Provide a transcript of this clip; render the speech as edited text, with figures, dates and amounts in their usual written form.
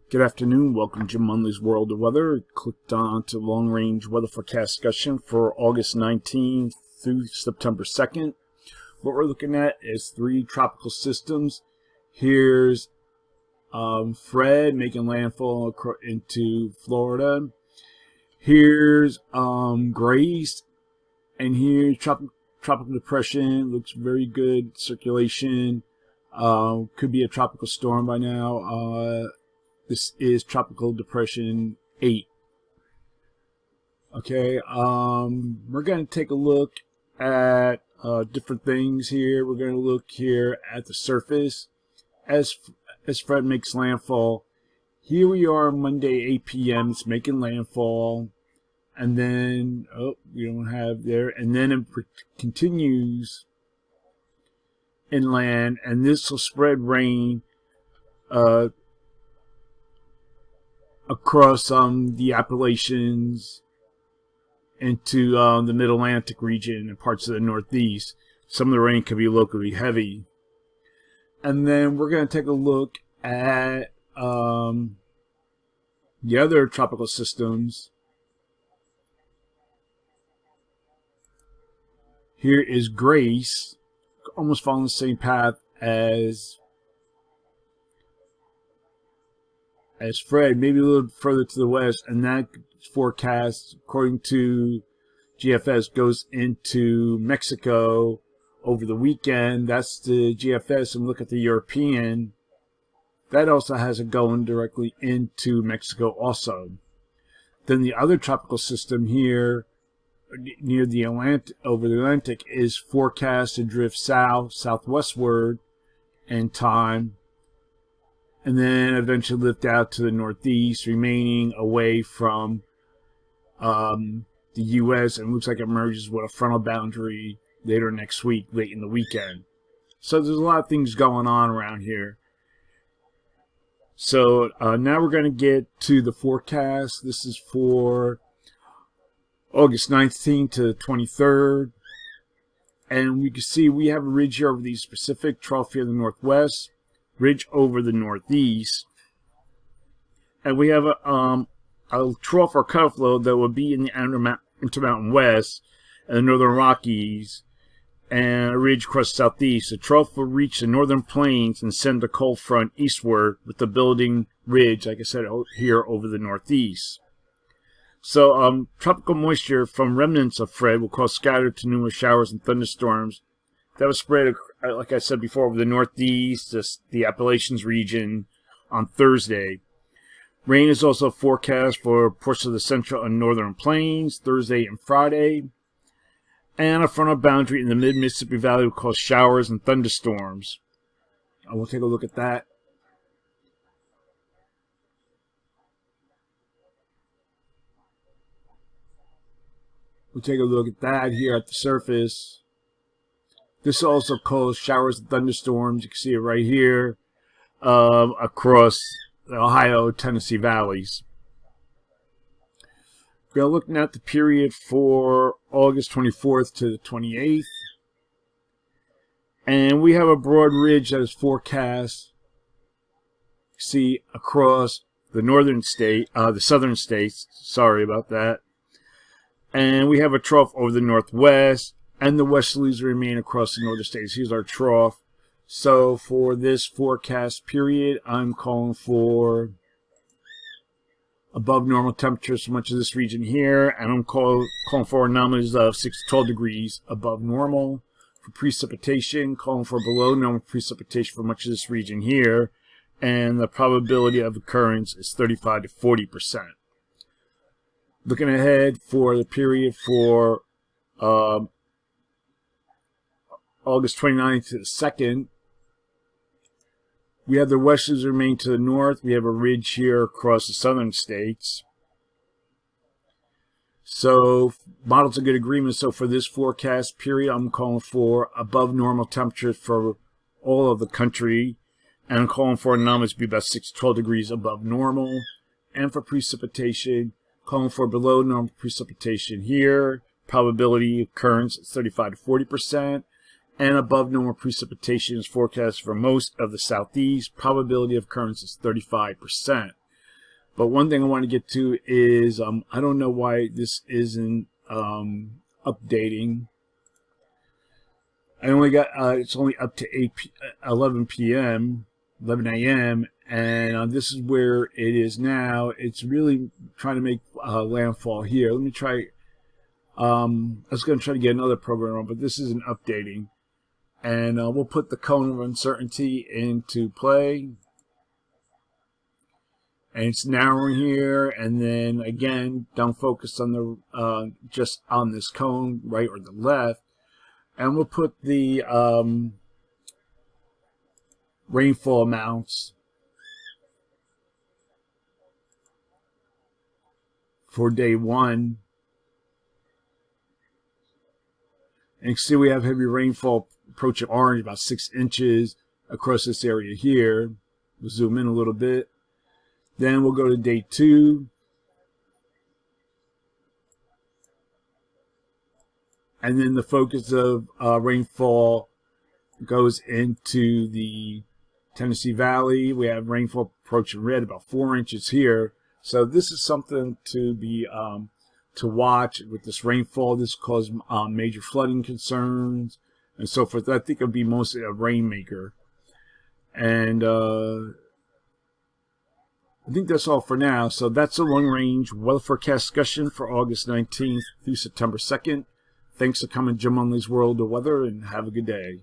Good afternoon, welcome to Jim Munley's World of Weather. Clicked on to long-range weather forecast discussion for August 19th through September 2nd. What we're looking at is 3 tropical systems. Here's Fred making landfall into Florida. Here's Grace, and here's tropical depression. Looks very good circulation. Could be a tropical storm by now. This is Tropical Depression 8. Okay, we're going to take a look at different things here. We're going to look here at the surface as Fred makes landfall. Here we are Monday 8 p.m. It's making landfall. And then, we don't have there. And then it continues inland. And this will spread rain across the Appalachians into the Mid-Atlantic region and parts of the Northeast. Some of the rain could be locally heavy. And then we're going to take a look at the other tropical systems. Here is Grace, almost following the same path as Fred, maybe a little further to the west, and that forecast, according to GFS, goes into Mexico over the weekend. That's the GFS, and look at the European. That also has it going directly into Mexico also. Then the other tropical system here, near the Atlantic, over the Atlantic, is forecast to drift southwestward in time, and then eventually lift out to the northeast, remaining away from the U.S. and looks like it merges with a frontal boundary later next week, late in the weekend. So there's a lot of things going on around here. So now we're going to get to the forecast. This is for August 19th to 23rd. And we can see we have a ridge here over the Pacific, trough here in the northwest, ridge over the northeast, and we have a trough or cutoff low that will be in the Intermountain West and the Northern Rockies, and a ridge across the southeast. The trough will reach the northern plains and send the cold front eastward, with the building ridge, like I said, here over the northeast. So tropical moisture from remnants of Fred will cause scattered to numerous showers and thunderstorms that will spread, like I said before, over the northeast, the Appalachians region on Thursday. Rain is also forecast for portions of the central and northern plains Thursday and Friday. And a frontal boundary in the mid-Mississippi Valley will cause showers and thunderstorms. I will take a look at that. We'll take a look at that here at the surface. This also causes showers and thunderstorms. You can see it right here across the Ohio, Tennessee valleys. We're looking at the period for August 24th to the 28th. And we have a broad ridge that is forecast, see, across the southern states. Sorry about that. And we have a trough over the northwest, and the westerlies remain across the northern states. Here's our trough. So for this forecast period, I'm calling for above normal temperatures for much of this region here, and I'm calling for anomalies of 6 to 12 degrees above normal. For precipitation, calling for below normal precipitation for much of this region here, and the probability of occurrence is 35 to 40%. Looking ahead for the period for August 29th to the 2nd, we have the westerlies remain to the north. We have a ridge here across the southern states. So models a good agreement. So for this forecast period, I'm calling for above normal temperatures for all of the country, and I'm calling for anomalies to be about 6 to 12 degrees above normal. And for precipitation, calling for below normal precipitation here, probability of occurrence is 35 to 40%, and above normal precipitation is forecast for most of the southeast. Probability of occurrence is 35%. But one thing I want to get to is I don't know why this isn't updating. I only got it's only up to 11 p.m. 11 a.m. and this is where it is now. It's really trying to make landfall here. Let me try. I was going to try to get another program on, but this isn't updating. And we'll put the cone of uncertainty into play. And it's narrowing here. And then again, don't focus on the just on this cone, right or the left. And we'll put the rainfall amounts for day 1. And you can see we have heavy rainfall approaching orange, about 6 inches across this area here. We'll zoom in a little bit. Then we'll go to day 2. And then the focus of rainfall goes into the Tennessee Valley. We have rainfall approaching red, about 4 inches here. So this is something to be to watch with this rainfall. This cause major flooding concerns and so forth. I think it'll be mostly a rainmaker. And I think that's all for now. So that's a long-range weather forecast discussion for August 19th through September 2nd. Thanks for coming to Jim Munley's World of Weather, and have a good day.